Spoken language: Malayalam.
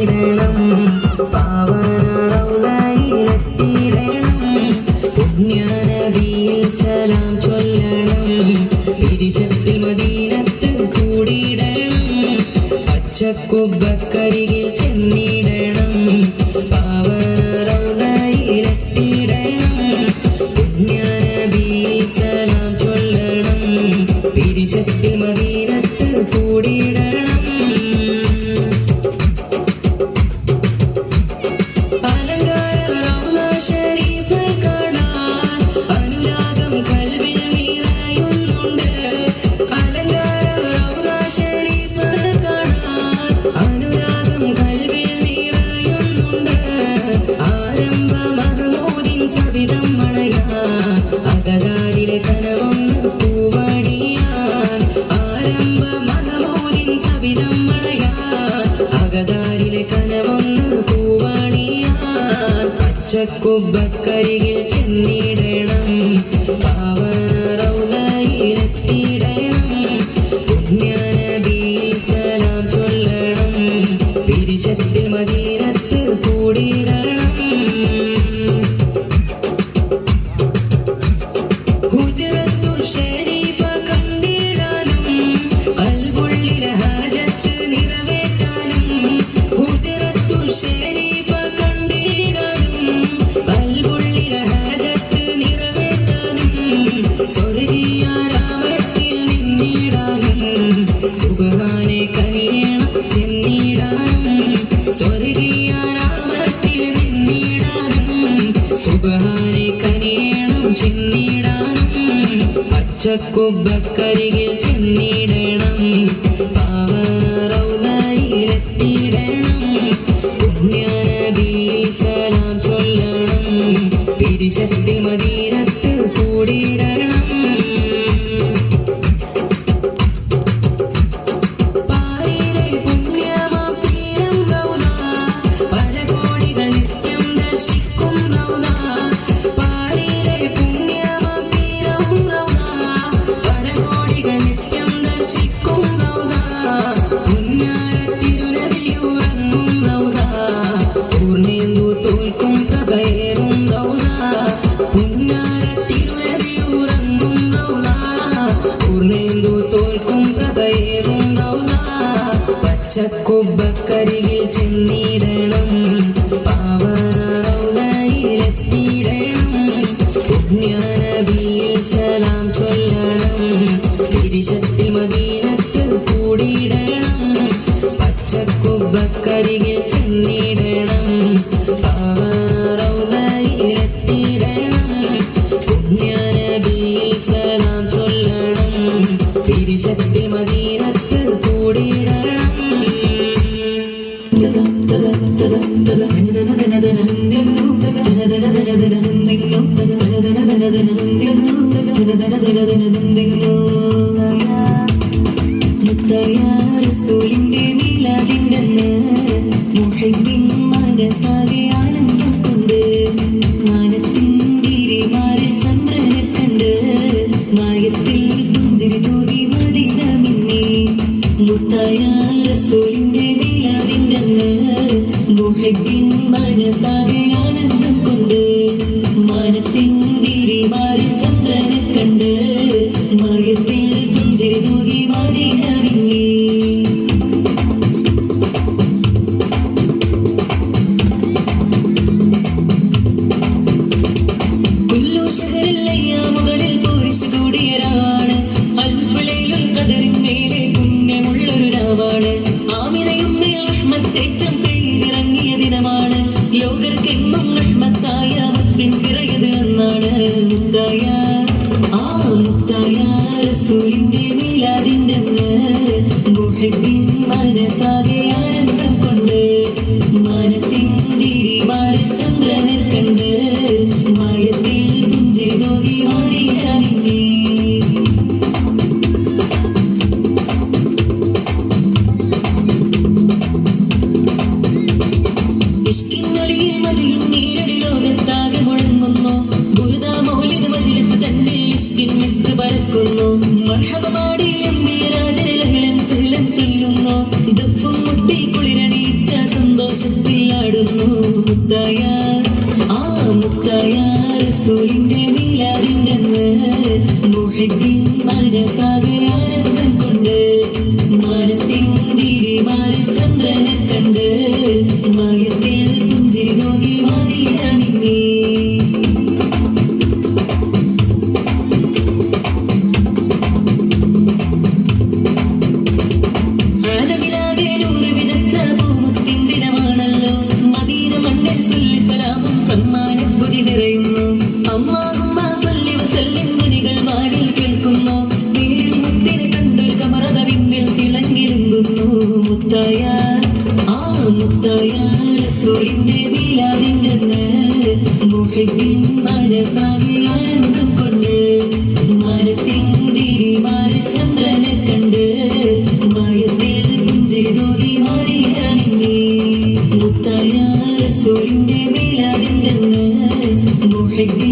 ചെന്നിടണം പാവന റൗളയിലെത്തിയിടണം പുണ്യനബിയിൽ സലാം ചൊല്ലണം പിരിശത്തിൽ മദീനത്ത് കൂടിയിടണം പച്ചക്കുബ്ബക്കരികിൽ ചെന്നിടണം പാവന റൗളയിലെത്തിയിടണം പുണ്യനബിയിൽ സലാം ചൊല്ലണം പിരിശത്തിൽ മദീനത്ത് കൂടിയിടണം അകതാരിലെ കനവൊന്ന് പൂവണിയാൻ ആരംഭ മഹമൂദിൻ സവിധം മണയാൻ അകതാരിലെ കനവൊന്ന് പൂവണിയാൻ പച്ചക്കുബ്ബക്കരികിൽ ചെന്നിടണം പാവന റൗളയിലെത്തിയിടണം പുണ്യനബിയിൽ സലാം ചൊല്ലണം പിരിശത്തിൽ മദീനത്ത് കൂടിയിടണം സുബ്ഹാനെ കനിയണം ചെന്നിടാനും സ്വർഗീയനാമത്തിൽ നിന്നിടാനും സുബ്ഹാനെ കനിയണം ചെന്നിടാനും പച്ചക്കുബ്ബക്കരികിൽ ചെന്നിടണം പാവന റൗളയിലെത്തിയിടണം പുണ്യനബിയിൽ സലാം ചൊല്ലണം പിരിശത്തിൽ മദീനത്ത് കൂടിയിടണം പച്ചക്കുബ്ബക്കരികിൽ ചെന്നിടണം പാവന റൗളയിലെത്തിയിടണം പുണ്യനബിയിൽ സലാം ചൊല്ലണം പിരിശത്തിൽ മദീനത്ത് കൂടിയിടണം പച്ചക്കുബ്ബക്കരികിൽ ചെന്നിടണം പാവന റൗളയിലെത്തിയിടണം പുണ്യനബിയിൽ സലാം ചൊല്ലണം പിരിശത്തിൽ മദീനത്ത് കൂടിയിടണം റസൂലിന്റെ മീലാദിന്റെന്ന് മുഹബ്ബിൻ മനസാകെ ആനന്ദം കൊണ്ട് മാനത്തിൻ തിരിമാറിൽ ചന്ദ്രനെ കണ്ട് മായത്തിൽ പുഞ്ചിരി തൂകി മദീന മിന്നി മുത്തായ റസൂലിന്റെ മീലാദിന്റെന്ന് മുഹബ്ബിൻ മനസാകെ ആനന്ദം കൊണ്ട് മാനത്തിൻ തിരിമാറിൽ ചന്ദ്രനെ കണ്ട് മായത്തിൽ പുഞ്ചിരി തൂകി മദീന മിന്നി മുകളിൽ പോരിശ് കൂടിയ രാവാണ് അൽഫുലൈലുൽ ഖദറിൻ മേലെ പുണ്യമുള്ളൊരു രാവാണ് ആമിനയും റഹ്മത്തേറ്റം പെയ്തിറങ്ങിയ ദിനമാണ് ലോകർക്കെങ്ങും റഹ്മത്തായ മുത്തിൻ പിറയത് എന്നാണ് മുത്തായ റസൂലിന്റെ മീലാദിന്റെ മുഹബ്ബിൻ മനസാകെ ആനന്ദം കൊണ്ട് മാനത്തിൻ തിരിമാറിൽ ചന്ദ്രനെ കണ്ട് മായത്തിൽ പുഞ്ചിരി തൂകി മദീന മിന്നി ഇഷ്കിന്നൊലിയിൽ മതിയും നീരടി ലോകത്താകെ മുഴങ്ങുന്നു ബുർദ മൗലിദ് മജ്ലിസ് തന്നെ ഇഷ്കിൻ മിസ്ക് പരക്കുന്നു മർഹബ പാടി എംബിരാജനെ ലഹളം സഹലം ചൊല്ലുന്നു ദഫും മുട്ടി കുളിരണീച്ച സന്തോഷ മുത്തായ ആ മുത്തായ റസൂലിന്റെ മീലാദിന്റെ മുഹിബ്ബിൻ മനസാകെ ആനന്ദം കൊണ്ട് മാനത്തിൻ തിരിമാറിൽ ചന്ദ്രനെ കണ്ട് മയത്തിൽ പുഞ്ചിരി നോക്കി മദീനമിങ്ങി റസൂലിന്റെ മീലാദിന്റെ മുഹിബ്ബിൻ മനസാകെ ആനന്ദം കൊണ്ട് മാനത്തിൻ തിരിമാറിൽ ചന്ദ്രനെ കണ്ട് മയത്തിൽ പുഞ്ചിരി തൂകി മദീനമിങ്ങി മുത്തായ റസൂലിന്റെ മീലാദിന്റെ മുഹിബ്ബിൻ